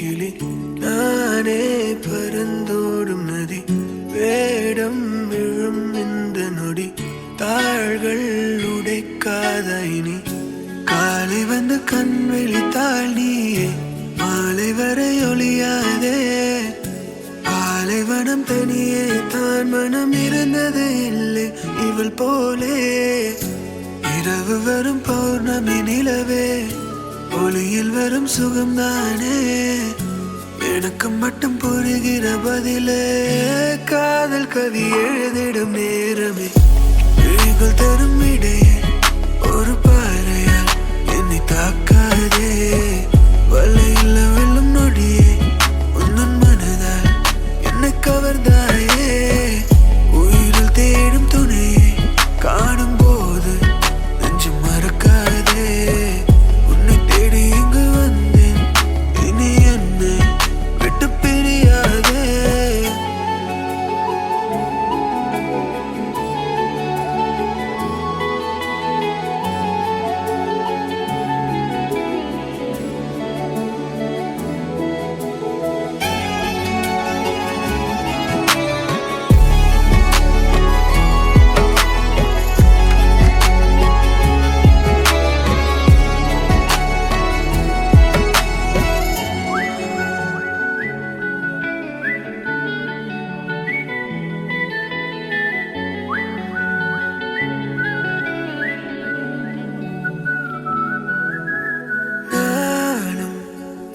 கிளி நானே பறந்தோடும் நதி வேடம் விழும் இந்த நொடி தாள்கள் உடைக்காத இனி காலை வந்து கண் விழித்தாள் நீயே மாலை வரை ஒளியாதே பாலைவனம் தனியே தான் மனம் இருந்தது இல்லை இவள் போலே இரவு வரும் பௌர்ணமி நிலவே ஒளியில் வரும் சுகம்தானே எனக்கு மட்டும் புரிகிற பதிலே காதல் கவி எழுதிடும் நேரமே விழிகள் தரும் இடையே ஒரு பாறையால் என்னை தாக்காதே வலையில் வெல்லும் நொடியே உன்னன் மனதால் என்னை கவர்ந்தாயே உயிரில் தேடும் துணையே காணும் போது நெஞ்சு மறக்காதே உன்னை தேடி இங்கு வந்தேன் இனி என்னை விட்டு பிரியாதே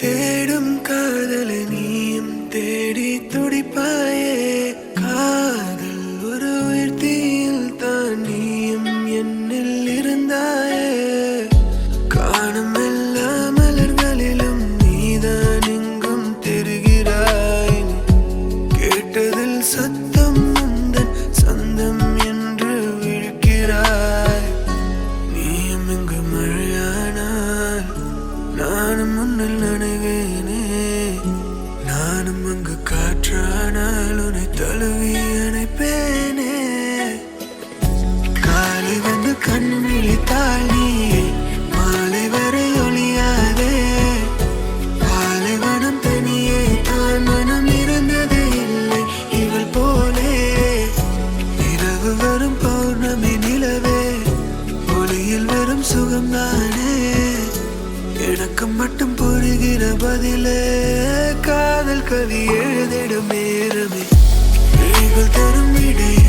தேடும் காதலை நீயும் தேடி துடிப்பாயே காதல் ஒரு உயிர்த்தியில் தான் நீயும் என்னில் இருந்தாயே காணும் எல்லா மலர்களிலும் நீதான் எங்கும் தெரிகிறாய் கேட்டதில் சத்தம் உந்தன் சொந்தம் என்று விழிக்கிறாய் நீயும் இங்கு மழையானால் நானும் முன்னில் நனைவேனே நானும் அங்கு காற்றானால் உன்னை தழுவி அணைப்பேனே காலை வந்து கண் விழித்தாள் நீயே மாலை வரை ஒளியாதே பாலைவனம் தனியே தான் மனம் இருந்தது இல்லை இவள் போலே இரவு வரும் பௌர்ணமி நிலவே ஒளியில் வரும் சுகம்தானே எனக்கு மட்டும் புரிகிற பதிலே காதல் கவி எழுதிடும் நேரமே விழிகள் தரும் இடையே